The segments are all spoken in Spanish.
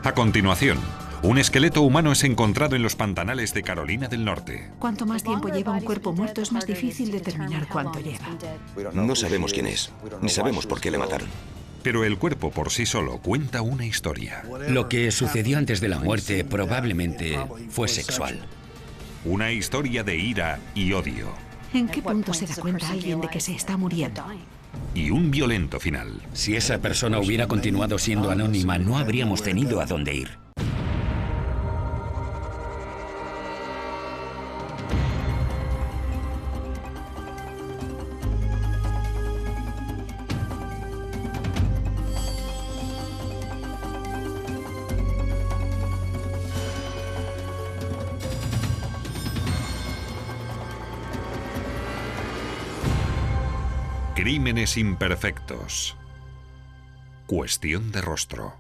A continuación, un esqueleto humano es encontrado en los pantanales de Carolina del Norte. Cuanto más tiempo lleva un cuerpo muerto, es más difícil determinar cuánto lleva. No sabemos quién es, ni sabemos por qué le mataron. Pero el cuerpo por sí solo cuenta una historia. Lo que sucedió antes de la muerte probablemente fue sexual. Una historia de ira y odio. ¿En qué punto se da cuenta alguien de que se está muriendo? Y un violento final. Si esa persona hubiera continuado siendo anónima, no habríamos tenido a dónde ir. Crímenes imperfectos. Cuestión de rostro.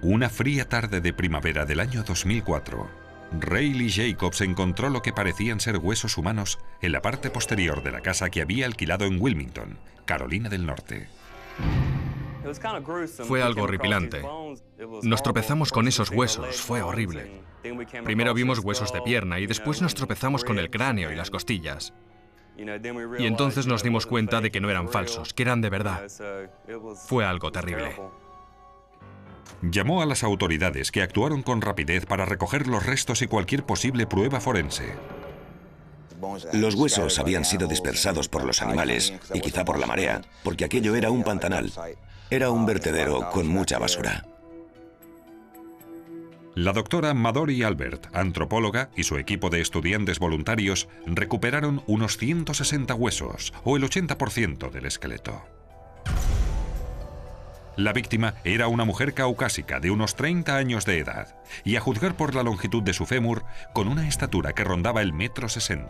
Una fría tarde de primavera del año 2004, Rayleigh Jacobs encontró lo que parecían ser huesos humanos en la parte posterior de la casa que había alquilado en Wilmington, Carolina del Norte. Fue algo horripilante. Nos tropezamos con esos huesos, fue horrible. Primero vimos huesos de pierna y después nos tropezamos con el cráneo y las costillas. Y entonces nos dimos cuenta de que no eran falsos, que eran de verdad. Fue algo terrible. Llamó a las autoridades, que actuaron con rapidez para recoger los restos y cualquier posible prueba forense. Los huesos habían sido dispersados por los animales y quizá por la marea, porque aquello era un pantanal. Era un vertedero con mucha basura. La doctora Madori Albert, antropóloga, y su equipo de estudiantes voluntarios recuperaron unos 160 huesos, o el 80% del esqueleto. La víctima era una mujer caucásica de unos 30 años de edad, y a juzgar por la longitud de su fémur, con una estatura que rondaba el 1,60 m.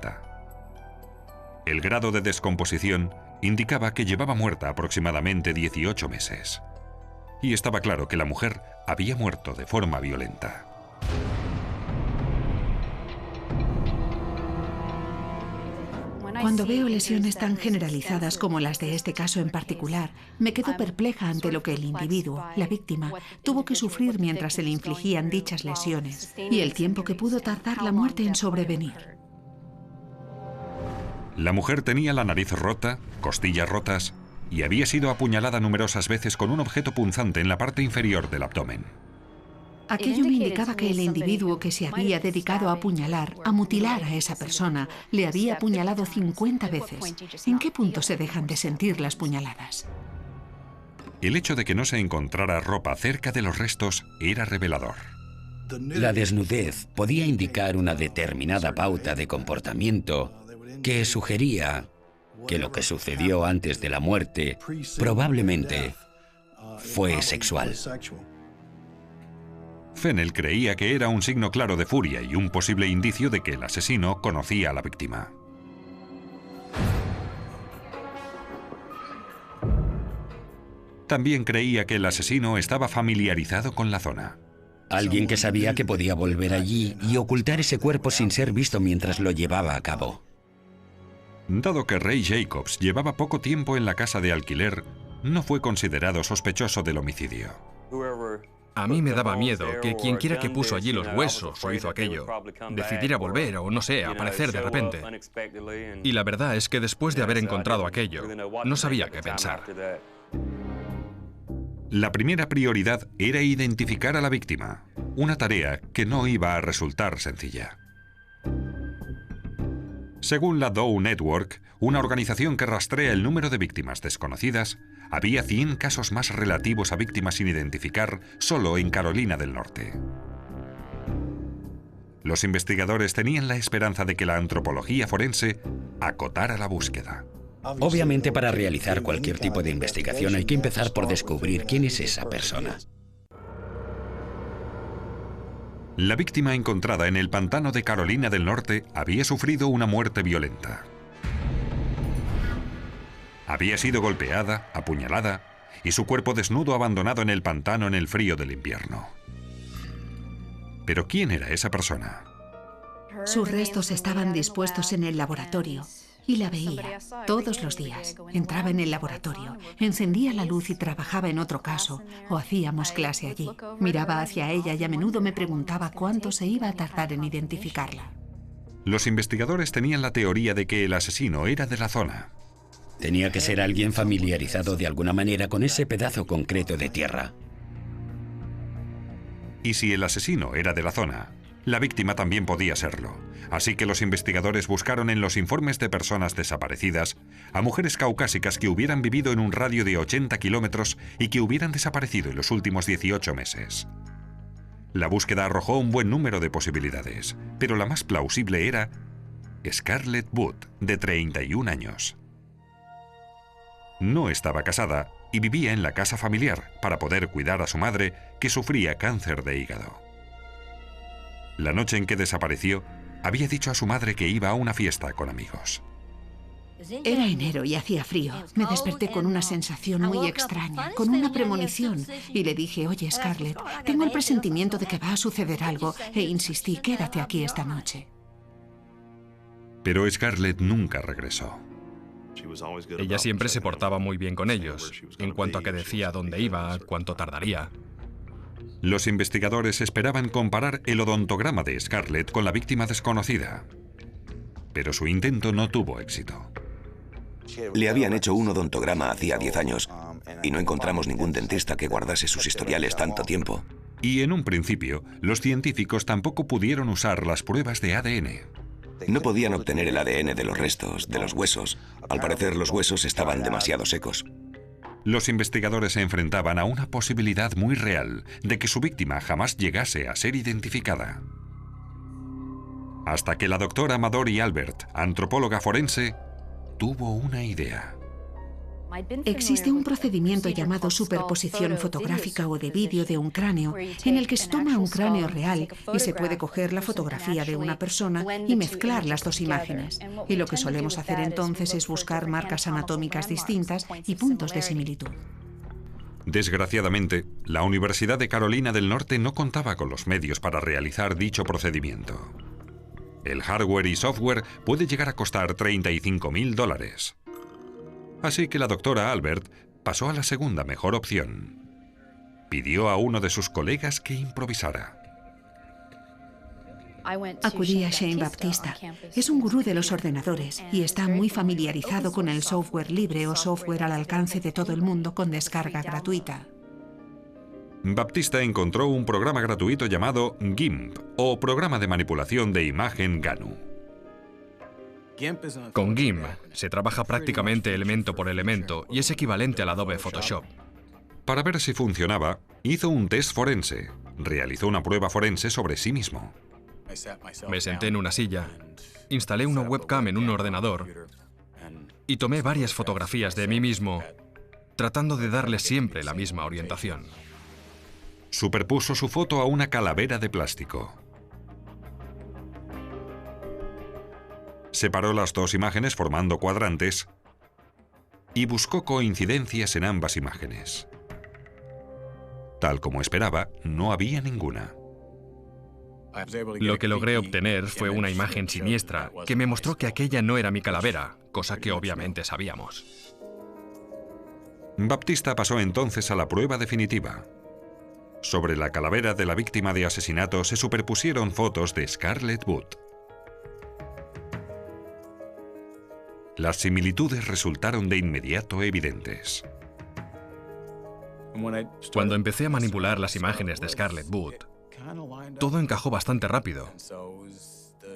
El grado de descomposición indicaba que llevaba muerta aproximadamente 18 meses. Y estaba claro que la mujer había muerto de forma violenta. Cuando veo lesiones tan generalizadas como las de este caso en particular, me quedo perpleja ante lo que el individuo, la víctima, tuvo que sufrir mientras se le infligían dichas lesiones y el tiempo que pudo tardar la muerte en sobrevenir. La mujer tenía la nariz rota, costillas rotas y había sido apuñalada numerosas veces con un objeto punzante en la parte inferior del abdomen. Aquello me indicaba que el individuo que se había dedicado a apuñalar, a mutilar a esa persona, le había apuñalado 50 veces. ¿En qué punto se dejan de sentir las puñaladas? El hecho de que no se encontrara ropa cerca de los restos era revelador. La desnudez podía indicar una determinada pauta de comportamiento que sugería que lo que sucedió antes de la muerte probablemente fue sexual. Fennell creía que era un signo claro de furia y un posible indicio de que el asesino conocía a la víctima. También creía que el asesino estaba familiarizado con la zona. Alguien que sabía que podía volver allí y ocultar ese cuerpo sin ser visto mientras lo llevaba a cabo. Dado que Ray Jacobs llevaba poco tiempo en la casa de alquiler, no fue considerado sospechoso del homicidio. A mí me daba miedo que quienquiera que puso allí los huesos o hizo aquello decidiera volver o, no sé, aparecer de repente. Y la verdad es que después de haber encontrado aquello, no sabía qué pensar. La primera prioridad era identificar a la víctima, una tarea que no iba a resultar sencilla. Según la Doe Network, una organización que rastrea el número de víctimas desconocidas, había 100 casos más relativos a víctimas sin identificar solo en Carolina del Norte. Los investigadores tenían la esperanza de que la antropología forense acotara la búsqueda. Obviamente, para realizar cualquier tipo de investigación hay que empezar por descubrir quién es esa persona. La víctima encontrada en el pantano de Carolina del Norte había sufrido una muerte violenta. Había sido golpeada, apuñalada, y su cuerpo desnudo abandonado en el pantano en el frío del invierno. ¿Pero quién era esa persona? Sus restos estaban dispuestos en el laboratorio. Y la veía todos los días. Entraba en el laboratorio, encendía la luz y trabajaba en otro caso, o hacíamos clase allí. Miraba hacia ella y a menudo me preguntaba cuánto se iba a tardar en identificarla. Los investigadores tenían la teoría de que el asesino era de la zona. Tenía que ser alguien familiarizado de alguna manera con ese pedazo concreto de tierra. Y si el asesino era de la zona, la víctima también podía serlo. Así que los investigadores buscaron en los informes de personas desaparecidas a mujeres caucásicas que hubieran vivido en un radio de 80 kilómetros y que hubieran desaparecido en los últimos 18 meses. La búsqueda arrojó un buen número de posibilidades, pero la más plausible era Scarlett Wood, de 31 años. No estaba casada y vivía en la casa familiar para poder cuidar a su madre, que sufría cáncer de hígado. La noche en que desapareció, había dicho a su madre que iba a una fiesta con amigos. Era enero y hacía frío. Me desperté con una sensación muy extraña, con una premonición. Y le dije, oye, Scarlett, tengo el presentimiento de que va a suceder algo. E insistí, quédate aquí esta noche. Pero Scarlett nunca regresó. Ella siempre se portaba muy bien con ellos, en cuanto a que decía dónde iba, cuánto tardaría. Los investigadores esperaban comparar el odontograma de Scarlett con la víctima desconocida, pero su intento no tuvo éxito. Le habían hecho un odontograma hacía 10 años y no encontramos ningún dentista que guardase sus historiales tanto tiempo. Y en un principio, los científicos tampoco pudieron usar las pruebas de ADN. No podían obtener el ADN de los restos, de los huesos. Al parecer, los huesos estaban demasiado secos. Los investigadores se enfrentaban a una posibilidad muy real de que su víctima jamás llegase a ser identificada. Hasta que la doctora Madori Albert, antropóloga forense, tuvo una idea. Existe un procedimiento llamado superposición fotográfica o de vídeo de un cráneo, en el que se toma un cráneo real y se puede coger la fotografía de una persona y mezclar las dos imágenes. Y lo que solemos hacer entonces es buscar marcas anatómicas distintas y puntos de similitud. Desgraciadamente, la Universidad de Carolina del Norte no contaba con los medios para realizar dicho procedimiento. El hardware y software puede llegar a costar $35.000. Así que la doctora Albert pasó a la segunda mejor opción. Pidió a uno de sus colegas que improvisara. Acudí a Shane Baptista. Es un gurú de los ordenadores y está muy familiarizado con el software libre o software al alcance de todo el mundo con descarga gratuita. Baptista encontró un programa gratuito llamado GIMP, o Programa de Manipulación de Imagen GANU. Con GIMP se trabaja prácticamente elemento por elemento y es equivalente al Adobe Photoshop. Para ver si funcionaba, hizo un test forense. Realizó una prueba forense sobre sí mismo. Me senté en una silla, instalé una webcam en un ordenador y tomé varias fotografías de mí mismo, tratando de darle siempre la misma orientación. Superpuso su foto a una calavera de plástico. Separó las dos imágenes formando cuadrantes y buscó coincidencias en ambas imágenes. Tal como esperaba, no había ninguna. Lo que logré obtener fue una imagen siniestra que me mostró que aquella no era mi calavera, cosa que obviamente sabíamos. Baptista pasó entonces a la prueba definitiva. Sobre la calavera de la víctima de asesinato se superpusieron fotos de Scarlett Wood. Las similitudes resultaron de inmediato evidentes. Cuando empecé a manipular las imágenes de Scarlett Wood, todo encajó bastante rápido.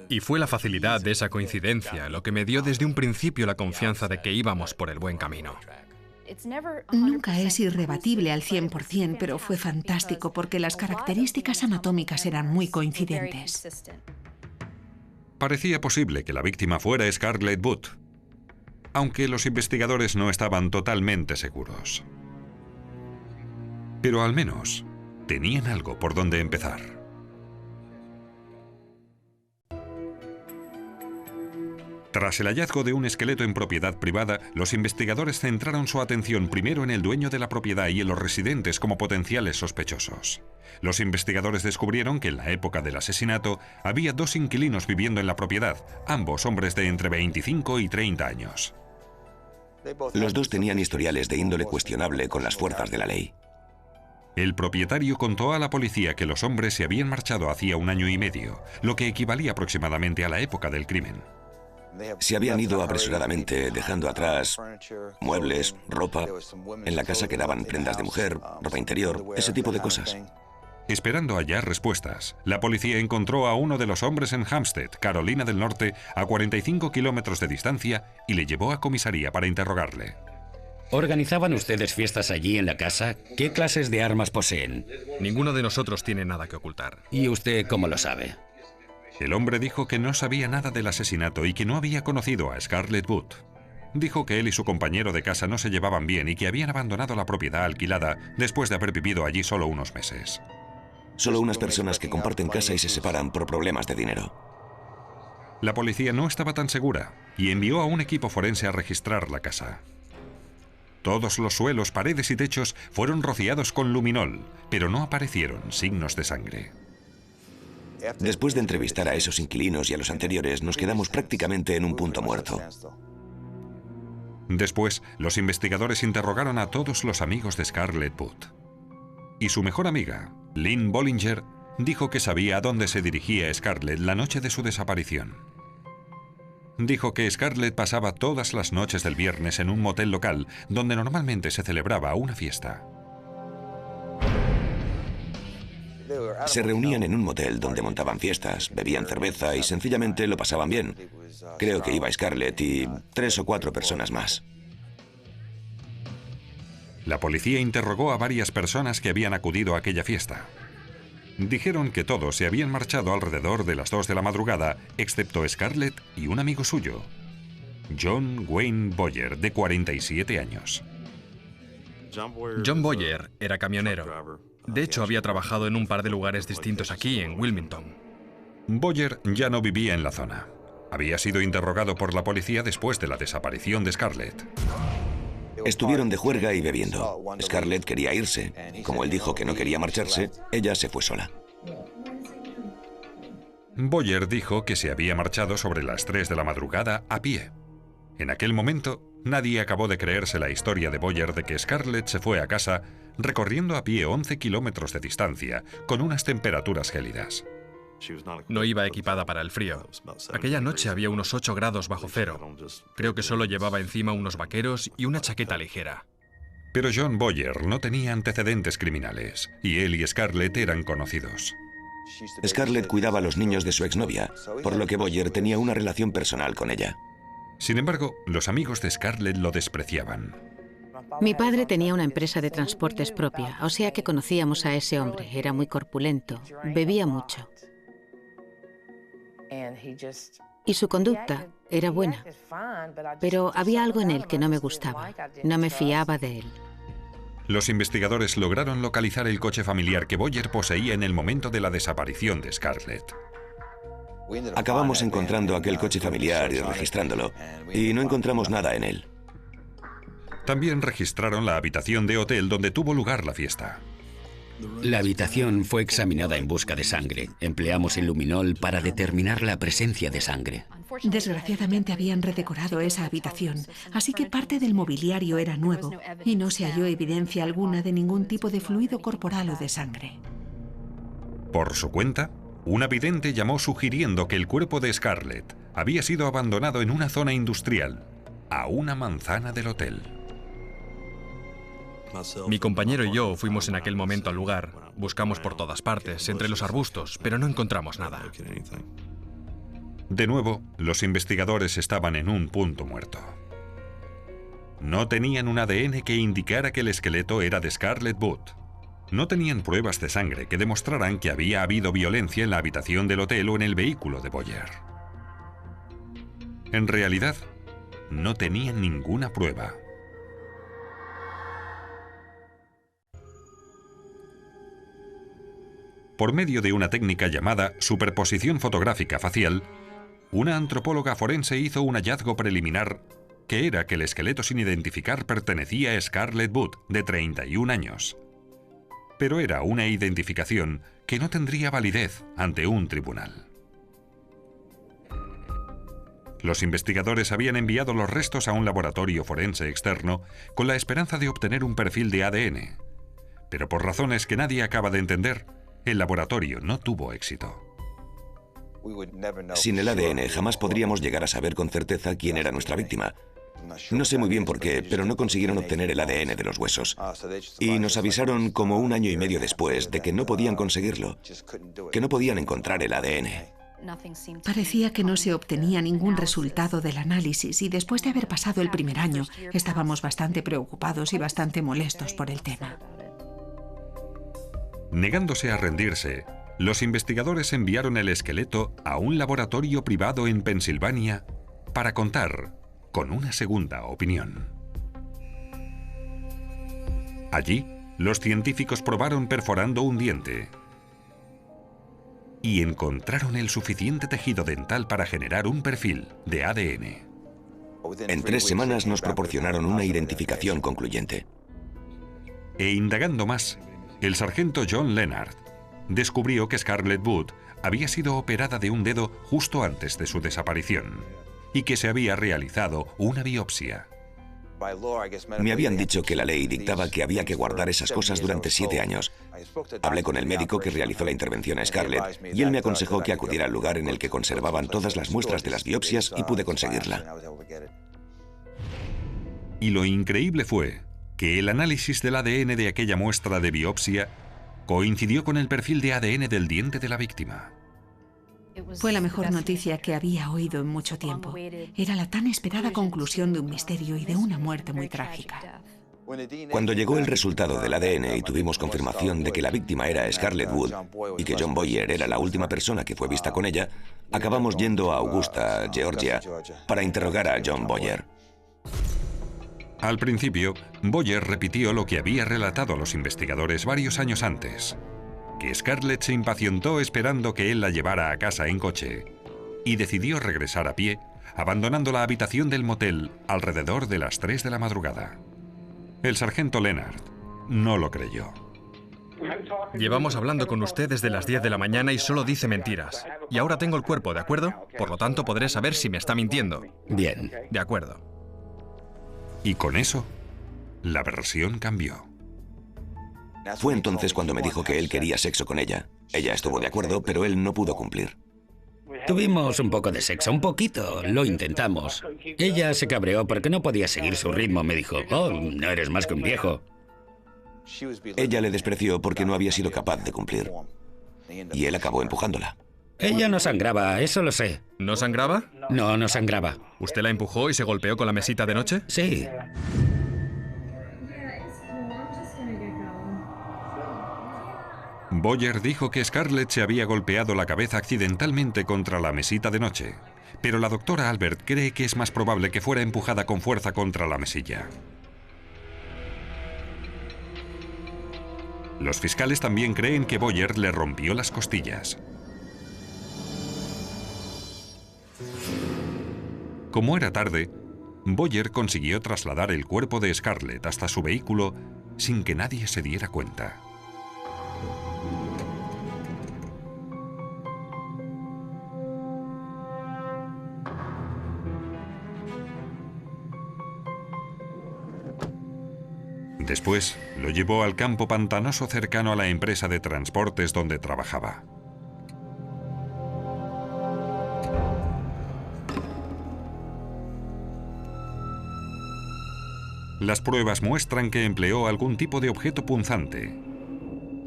Y fue la facilidad de esa coincidencia lo que me dio desde un principio la confianza de que íbamos por el buen camino. Nunca es irrebatible al 100%, pero fue fantástico porque las características anatómicas eran muy coincidentes. Parecía posible que la víctima fuera Scarlett Wood, aunque los investigadores no estaban totalmente seguros. Pero al menos tenían algo por donde empezar. Tras el hallazgo de un esqueleto en propiedad privada, los investigadores centraron su atención primero en el dueño de la propiedad y en los residentes como potenciales sospechosos. Los investigadores descubrieron que en la época del asesinato había 2 inquilinos viviendo en la propiedad, ambos hombres de entre 25 y 30 años. Los 2 tenían historiales de índole cuestionable con las fuerzas de la ley. El propietario contó a la policía que los hombres se habían marchado hacía 1 año y medio, lo que equivalía aproximadamente a la época del crimen. Se habían ido apresuradamente, dejando atrás muebles, ropa. En la casa quedaban prendas de mujer, ropa interior, ese tipo de cosas. Esperando hallar respuestas, la policía encontró a uno de los hombres en Hampstead, Carolina del Norte, a 45 kilómetros de distancia, y le llevó a comisaría para interrogarle. ¿Organizaban ustedes fiestas allí en la casa? ¿Qué clases de armas poseen? Ninguno de nosotros tiene nada que ocultar. ¿Y usted cómo lo sabe? El hombre dijo que no sabía nada del asesinato y que no había conocido a Scarlett Booth. Dijo que él y su compañero de casa no se llevaban bien y que habían abandonado la propiedad alquilada después de haber vivido allí solo unos meses. Solo unas personas que comparten casa y se separan por problemas de dinero. La policía no estaba tan segura y envió a un equipo forense a registrar la casa. Todos los suelos, paredes y techos fueron rociados con luminol, pero no aparecieron signos de sangre. Después de entrevistar a esos inquilinos y a los anteriores, nos quedamos prácticamente en un punto muerto. Después, los investigadores interrogaron a todos los amigos de Scarlett Booth. Y su mejor amiga, Lynn Bollinger, dijo que sabía a dónde se dirigía Scarlett la noche de su desaparición. Dijo que Scarlett pasaba todas las noches del viernes en un motel local donde normalmente se celebraba una fiesta. Se reunían en un motel donde montaban fiestas, bebían cerveza y sencillamente lo pasaban bien. Creo que iba Scarlett y 3 o 4 personas más. La policía interrogó a varias personas que habían acudido a aquella fiesta. Dijeron que todos se habían marchado alrededor de las 2 de la madrugada, excepto Scarlett y un amigo suyo, John Wayne Boyer, de 47 años. John Boyer era camionero. De hecho, había trabajado en un par de lugares distintos aquí, en Wilmington. Boyer ya no vivía en la zona. Había sido interrogado por la policía después de la desaparición de Scarlett. Estuvieron de juerga y bebiendo. Scarlett quería irse. Como él dijo que no quería marcharse, ella se fue sola. Boyer dijo que se había marchado sobre las 3 de la madrugada a pie. En aquel momento, nadie acabó de creerse la historia de Boyer de que Scarlett se fue a casa recorriendo a pie 11 kilómetros de distancia, con unas temperaturas gélidas. No iba equipada para el frío. Aquella noche había unos 8 grados bajo cero. Creo que solo llevaba encima unos vaqueros y una chaqueta ligera. Pero John Boyer no tenía antecedentes criminales, y él y Scarlett eran conocidos. Scarlett cuidaba a los niños de su exnovia, por lo que Boyer tenía una relación personal con ella. Sin embargo, los amigos de Scarlett lo despreciaban. Mi padre tenía una empresa de transportes propia, o sea que conocíamos a ese hombre. Era muy corpulento, bebía mucho. Y su conducta era buena, pero había algo en él que no me gustaba. No me fiaba de él. Los investigadores lograron localizar el coche familiar que Boyer poseía en el momento de la desaparición de Scarlett. Acabamos encontrando aquel coche familiar y registrándolo, y no encontramos nada en él. También registraron la habitación de hotel donde tuvo lugar la fiesta. La habitación fue examinada en busca de sangre. Empleamos el luminol para determinar la presencia de sangre. Desgraciadamente habían redecorado esa habitación, así que parte del mobiliario era nuevo y no se halló evidencia alguna de ningún tipo de fluido corporal o de sangre. Por su cuenta, un vidente llamó sugiriendo que el cuerpo de Scarlett había sido abandonado en una zona industrial, a una manzana del hotel. Mi compañero y yo fuimos en aquel momento al lugar. Buscamos por todas partes, entre los arbustos, pero no encontramos nada. De nuevo, los investigadores estaban en un punto muerto. No tenían un ADN que indicara que el esqueleto era de Scarlett Booth. No tenían pruebas de sangre que demostraran que había habido violencia en la habitación del hotel o en el vehículo de Boyer. En realidad, no tenían ninguna prueba. Por medio de una técnica llamada superposición fotográfica facial, una antropóloga forense hizo un hallazgo preliminar que era que el esqueleto sin identificar pertenecía a Scarlett Wood, de 31 años. Pero era una identificación que no tendría validez ante un tribunal. Los investigadores habían enviado los restos a un laboratorio forense externo con la esperanza de obtener un perfil de ADN. Pero por razones que nadie acaba de entender, el laboratorio no tuvo éxito. Sin el ADN jamás podríamos llegar a saber con certeza quién era nuestra víctima. No sé muy bien por qué, pero no consiguieron obtener el ADN de los huesos. Y nos avisaron como 1 año y medio después de que no podían conseguirlo, que no podían encontrar el ADN. Parecía que no se obtenía ningún resultado del análisis y después de haber pasado el primer año, estábamos bastante preocupados y bastante molestos por el tema. Negándose a rendirse, los investigadores enviaron el esqueleto a un laboratorio privado en Pensilvania para contar con una segunda opinión. Allí, los científicos probaron perforando un diente y encontraron el suficiente tejido dental para generar un perfil de ADN. En 3 semanas nos proporcionaron una identificación concluyente. E indagando más, el sargento John Leonard descubrió que Scarlett Wood había sido operada de un dedo justo antes de su desaparición y que se había realizado una biopsia. Me habían dicho que la ley dictaba que había que guardar esas cosas durante 7 años. Hablé con el médico que realizó la intervención a Scarlett y él me aconsejó que acudiera al lugar en el que conservaban todas las muestras de las biopsias y pude conseguirla. Y lo increíble fue que el análisis del ADN de aquella muestra de biopsia coincidió con el perfil de ADN del diente de la víctima. Fue la mejor noticia que había oído en mucho tiempo. Era la tan esperada conclusión de un misterio y de una muerte muy trágica. Cuando llegó el resultado del ADN y tuvimos confirmación de que la víctima era Scarlett Wood y que John Boyer era la última persona que fue vista con ella, acabamos yendo a Augusta, Georgia, para interrogar a John Boyer. Al principio, Boyer repitió lo que había relatado a los investigadores varios años antes, que Scarlett se impacientó esperando que él la llevara a casa en coche y decidió regresar a pie, abandonando la habitación del motel alrededor de las 3 de la madrugada. El sargento Leonard no lo creyó. Llevamos hablando con usted desde las 10 de la mañana y solo dice mentiras. Y ahora tengo el cuerpo, ¿de acuerdo? Por lo tanto, podré saber si me está mintiendo. Bien. De acuerdo. Y con eso, la versión cambió. Fue entonces cuando me dijo que él quería sexo con ella. Ella estuvo de acuerdo, pero él no pudo cumplir. Tuvimos un poco de sexo, un poquito. Lo intentamos. Ella se cabreó porque no podía seguir su ritmo. Me dijo, oh, no eres más que un viejo. Ella le despreció porque no había sido capaz de cumplir. Y él acabó empujándola. Ella no sangraba, eso lo sé. ¿No sangraba? No, no sangraba. ¿Usted la empujó y se golpeó con la mesita de noche? Sí. Boyer dijo que Scarlett se había golpeado la cabeza accidentalmente contra la mesita de noche, pero la doctora Albert cree que es más probable que fuera empujada con fuerza contra la mesilla. Los fiscales también creen que Boyer le rompió las costillas. Como era tarde, Boyer consiguió trasladar el cuerpo de Scarlett hasta su vehículo sin que nadie se diera cuenta. Después, lo llevó al campo pantanoso cercano a la empresa de transportes donde trabajaba. Las pruebas muestran que empleó algún tipo de objeto punzante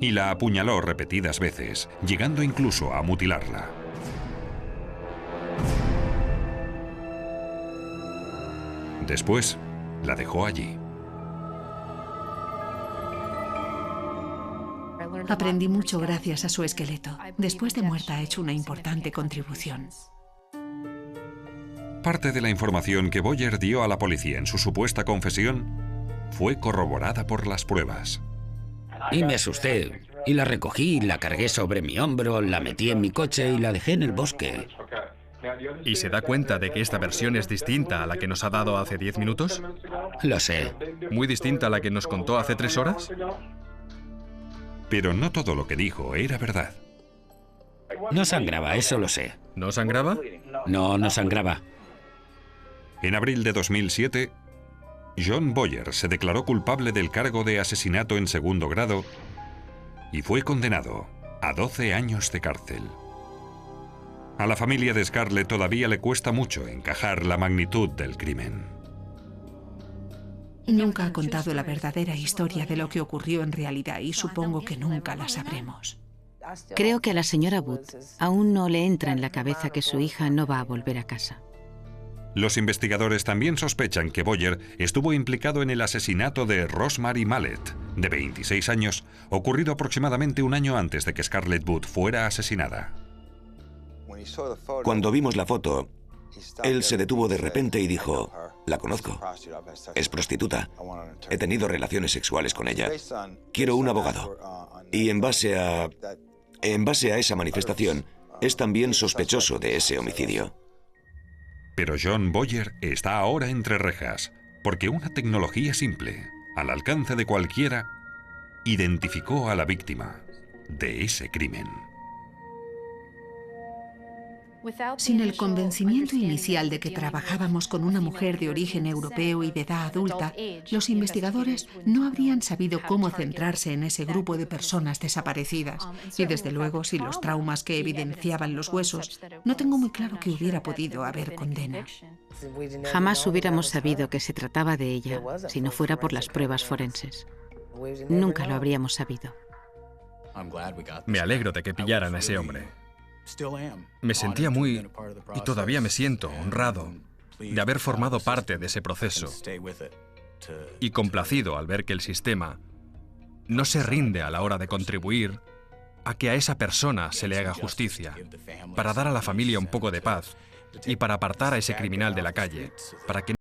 y la apuñaló repetidas veces, llegando incluso a mutilarla. Después, la dejó allí. Aprendí mucho gracias a su esqueleto. Después de muerta ha hecho una importante contribución. Parte de la información que Boyer dio a la policía en su supuesta confesión fue corroborada por las pruebas. Y me asusté. Y la recogí, la cargué sobre mi hombro, la metí en mi coche y la dejé en el bosque. ¿Y se da cuenta de que esta versión es distinta a la que nos ha dado hace 10 minutos? Lo sé. ¿Muy distinta a la que nos contó hace 3 horas? Pero no todo lo que dijo era verdad. No sangraba, eso lo sé. ¿No sangraba? No, no sangraba. En abril de 2007, John Boyer se declaró culpable del cargo de asesinato en segundo grado y fue condenado a 12 años de cárcel. A la familia de Scarlett todavía le cuesta mucho encajar la magnitud del crimen. Nunca ha contado la verdadera historia de lo que ocurrió en realidad y supongo que nunca la sabremos. Creo que a la señora Booth aún no le entra en la cabeza que su hija no va a volver a casa. Los investigadores también sospechan que Boyer estuvo implicado en el asesinato de Rosemary Mallet, de 26 años, ocurrido aproximadamente un año antes de que Scarlett Booth fuera asesinada. Cuando vimos la foto, él se detuvo de repente y dijo, la conozco, es prostituta, he tenido relaciones sexuales con ella, quiero un abogado. Y en base a esa manifestación, es también sospechoso de ese homicidio. Pero John Boyer está ahora entre rejas, porque una tecnología simple, al alcance de cualquiera, identificó a la víctima de ese crimen. Sin el convencimiento inicial de que trabajábamos con una mujer de origen europeo y de edad adulta, los investigadores no habrían sabido cómo centrarse en ese grupo de personas desaparecidas. Y desde luego, sin los traumas que evidenciaban los huesos, no tengo muy claro que hubiera podido haber condena. Jamás hubiéramos sabido que se trataba de ella si no fuera por las pruebas forenses. Nunca lo habríamos sabido. Me alegro de que pillaran a ese hombre. Me sentía muy, y todavía me siento, honrado de haber formado parte de ese proceso y complacido al ver que el sistema no se rinde a la hora de contribuir a que a esa persona se le haga justicia, para dar a la familia un poco de paz y para apartar a ese criminal de la calle, para que